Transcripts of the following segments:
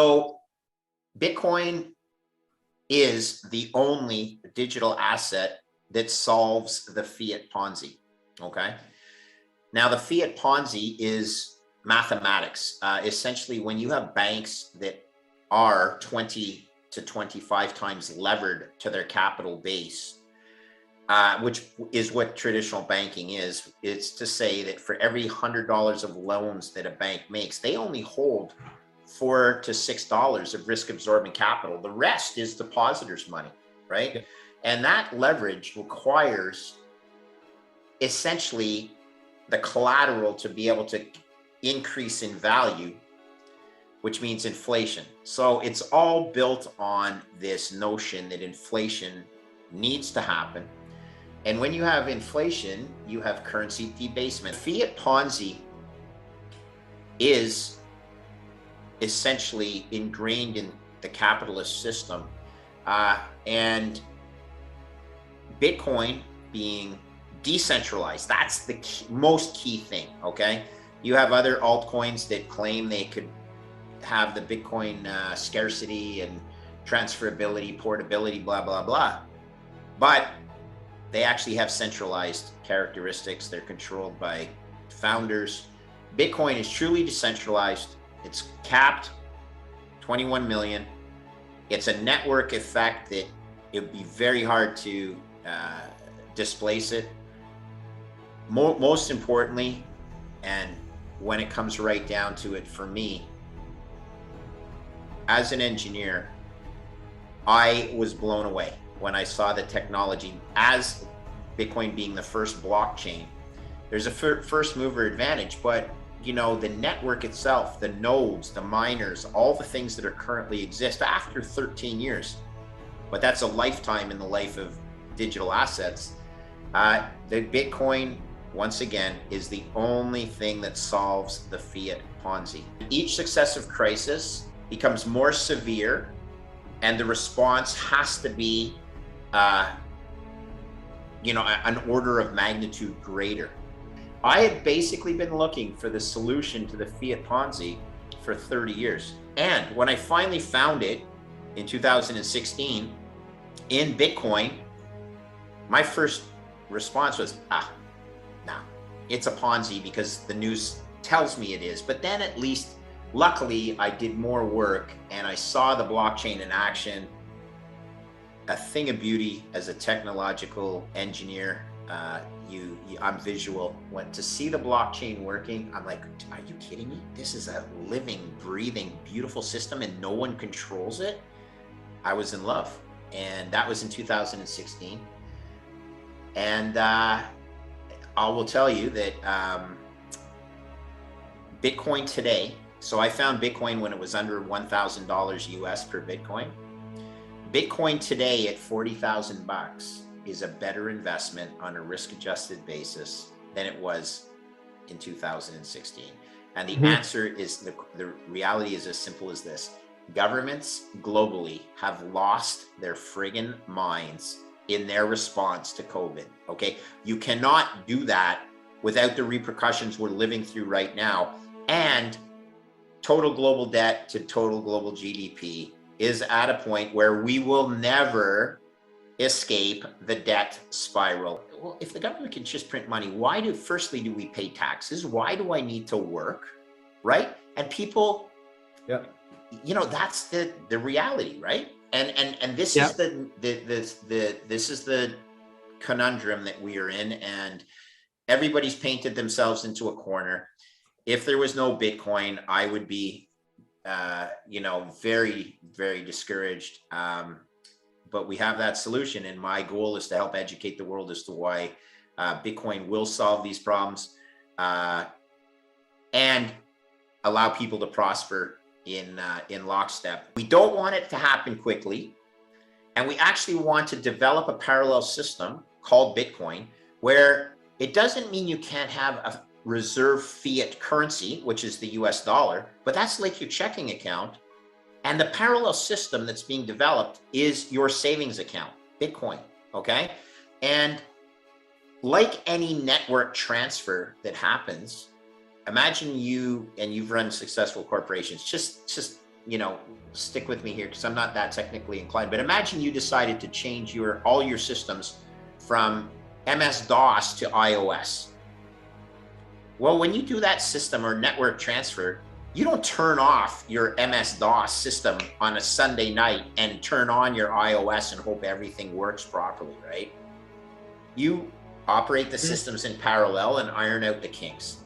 So Bitcoin is the only digital asset that solves the fiat Ponzi. Okay. Now the fiat Ponzi is mathematics. Essentially, when you have banks that are 20 to 25 times levered to their capital base, which is what traditional banking is, it's to say that for every $100 of loans that a bank makes, they only hold $4 to $6 of risk absorbing capital. The rest is depositors' money, right? Yep. And that leverage requires essentially the collateral to be able to increase in value, which means inflation. So it's all built on this notion that inflation needs to happen. And when you have inflation, you have currency debasement. Fiat Ponzi is essentially ingrained in the capitalist system. And Bitcoin being decentralized, that's the most key thing, okay? You have other altcoins that claim they could have the Bitcoin scarcity and transferability, portability, blah, blah, blah. But they actually have centralized characteristics. They're controlled by founders. Bitcoin is truly decentralized. It's capped 21 million. It's a network effect that it would be very hard to displace it. Most importantly, and when it comes right down to it for me, as an engineer, I was blown away when I saw the technology as Bitcoin being the first blockchain. There's a first mover advantage, but you know, the network itself, the nodes, the miners, all the things that are currently exist after 13 years, but that's a lifetime in the life of digital assets. The Bitcoin, once again, is the only thing that solves the fiat Ponzi. Each successive crisis becomes more severe, and the response has to be, you know, an order of magnitude greater. I had basically been looking for the solution to the fiat Ponzi for 30 years. And when I finally found it in 2016 in Bitcoin, my first response was, no, it's a Ponzi because the news tells me it is. But then at least, luckily, I did more work and I saw the blockchain in action. A thing of beauty as a technological engineer. I'm visual. When to see the blockchain working, I'm like, are you kidding me? This is a living, breathing, beautiful system and no one controls it. I was in love. And that was in 2016. And I will tell you that Bitcoin today, so I found Bitcoin when it was under $1,000 US per Bitcoin. Bitcoin today at 40,000 bucks is a better investment on a risk-adjusted basis than it was in 2016. And the answer is, the reality is as simple as this. Governments globally have lost their friggin' minds in their response to COVID, okay? You cannot do that without the repercussions we're living through right now. And total global debt to total global GDP is at a point where we will never escape the debt spiral. Well, if the government can just print money, firstly, do we pay taxes? Why do I need to work, right? And people, you know, that's the reality, right? And this is this is the conundrum that we are in, and everybody's painted themselves into a corner. If there was no Bitcoin, I would be, you know, very, very discouraged. But we have that solution, and my goal is to help educate the world as to why Bitcoin will solve these problems and allow people to prosper in lockstep. We don't want it to happen quickly, and we actually want to develop a parallel system called Bitcoin, where it doesn't mean you can't have a reserve fiat currency, which is the US dollar, but that's like your checking account. And the parallel system that's being developed is your savings account, Bitcoin, okay? And like any network transfer that happens, imagine you've run successful corporations. Just stick with me here because I'm not that technically inclined, but imagine you decided to change all your systems from MS-DOS to iOS. Well, when you do that system or network transfer, you don't turn off your MS-DOS system on a Sunday night and turn on your iOS and hope everything works properly, right? You operate the systems in parallel and iron out the kinks.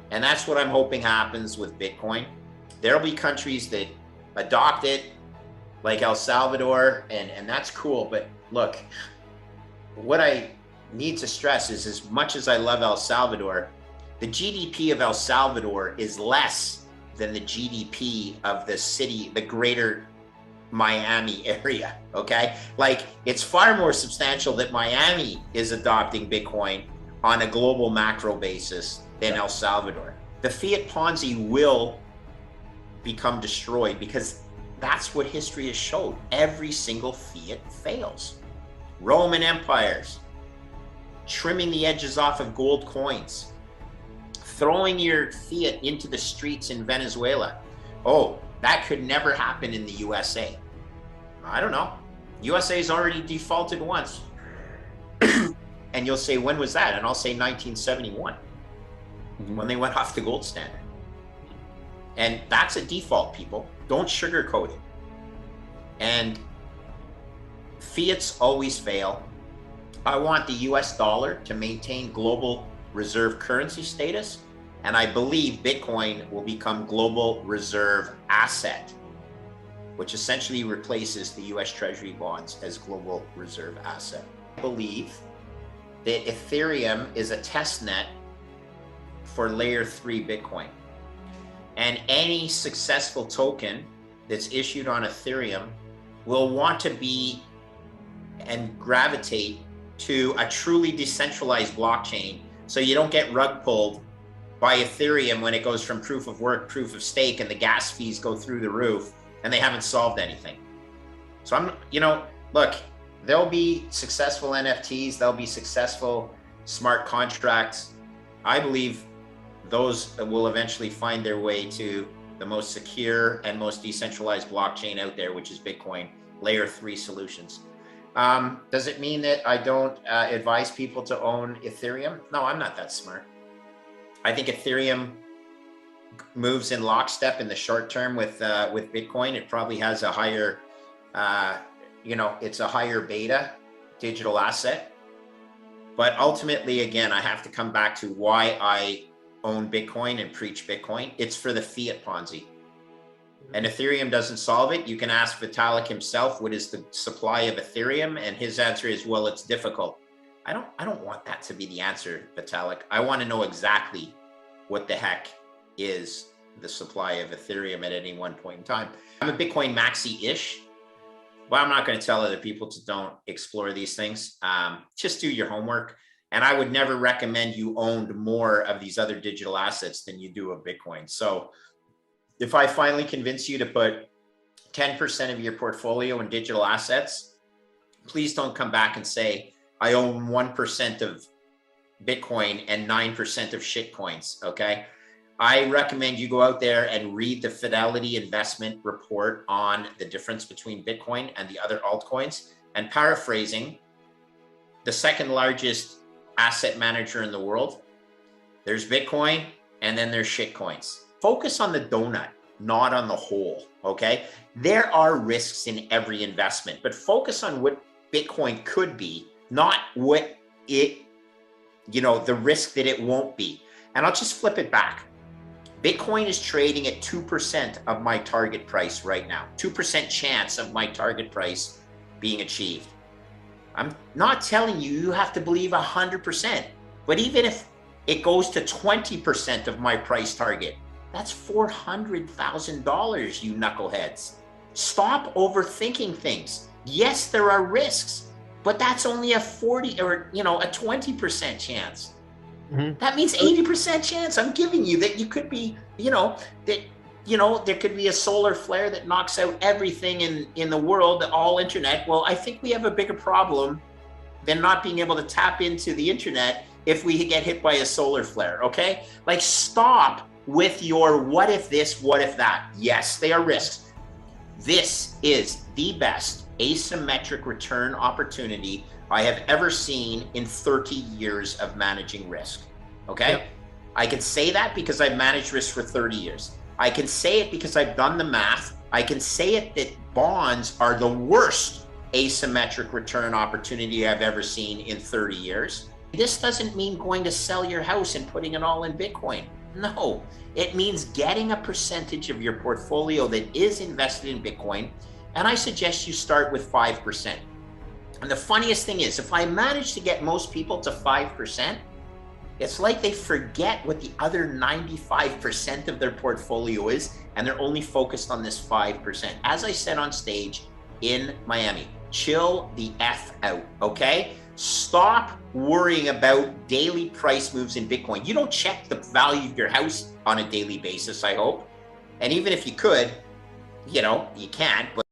And that's what I'm hoping happens with Bitcoin. There'll be countries that adopt it, like El Salvador, and that's cool. But look, what I need to stress is, as much as I love El Salvador, the GDP of El Salvador is less than the GDP of the city, the greater Miami area, okay? Like, it's far more substantial that Miami is adopting Bitcoin on a global macro basis than El Salvador. The fiat Ponzi will become destroyed because that's what history has showed. Every single fiat fails. Roman empires, trimming the edges off of gold coins, throwing your fiat into the streets in Venezuela. Oh, that could never happen in the USA. I don't know. USA's already defaulted once. And you'll say, when was that? And I'll say 1971, when they went off the gold standard. And that's a default, people. Don't sugarcoat it. And fiats always fail. I want the US dollar to maintain global reserve currency status, and I believe Bitcoin will become global reserve asset, which essentially replaces the US Treasury bonds as global reserve asset. I believe that Ethereum is a test net for layer 3 Bitcoin. And any successful token that's issued on Ethereum will want to be and gravitate to a truly decentralized blockchain, so you don't get rug pulled by Ethereum when it goes from proof of work, proof of stake, and the gas fees go through the roof and they haven't solved anything. So look, there'll be successful NFTs, there'll be successful smart contracts. I believe those will eventually find their way to the most secure and most decentralized blockchain out there, which is Bitcoin, layer 3 solutions. Does it mean that I don't advise people to own Ethereum? No, I'm not that smart. I think Ethereum moves in lockstep in the short term with Bitcoin. It probably has a higher, it's a higher beta digital asset. But ultimately, again, I have to come back to why I own Bitcoin and preach Bitcoin. It's for the fiat Ponzi. And Ethereum doesn't solve it. You can ask Vitalik himself, what is the supply of Ethereum? And his answer is, well, it's difficult. I don't want that to be the answer, Vitalik. I want to know exactly what the heck is the supply of Ethereum at any one point in time. I'm a Bitcoin maxi-ish. Well, I'm not going to tell other people to don't explore these things. Just do your homework. And I would never recommend you owned more of these other digital assets than you do of Bitcoin. So if I finally convince you to put 10% of your portfolio in digital assets, please don't come back and say, I own 1% of Bitcoin and 9% of shitcoins, okay? I recommend you go out there and read the Fidelity Investment Report on the difference between Bitcoin and the other altcoins. And paraphrasing, the second largest asset manager in the world, there's Bitcoin, and then there's shitcoins. Focus on the donut, not on the whole, okay? There are risks in every investment, but focus on what Bitcoin could be, not what it, the risk that it won't be. And I'll just flip it back. Bitcoin is trading at 2% of my target price right now, 2% chance of my target price being achieved. I'm not telling you have to believe 100%, but even if it goes to 20% of my price target, that's $400,000, you knuckleheads. Stop overthinking things. Yes, there are risks, but that's only a 40 or, a 20% chance. Mm-hmm. That means 80% chance I'm giving you that you could be, there could be a solar flare that knocks out everything in the world, all internet. Well, I think we have a bigger problem than not being able to tap into the internet if we get hit by a solar flare, okay? Like, stop with your what if this, what if that. Yes, they are risks. This is the best asymmetric return opportunity I have ever seen in 30 years of managing risk. Okay? Yep. I can say that because I've managed risk for 30 years. I can say it because I've done the math. I can say it that bonds are the worst asymmetric return opportunity I've ever seen in 30 years. This doesn't mean going to sell your house and putting it all in Bitcoin. No, it means getting a percentage of your portfolio that is invested in Bitcoin. And I suggest you start with 5%. And the funniest thing is, if I manage to get most people to 5%, it's like they forget what the other 95% of their portfolio is, and they're only focused on this 5%. As I said on stage in Miami, chill the F out, okay? Stop worrying about daily price moves in Bitcoin. You don't check the value of your house on a daily basis, I hope. And even if you could, you know, you can't, but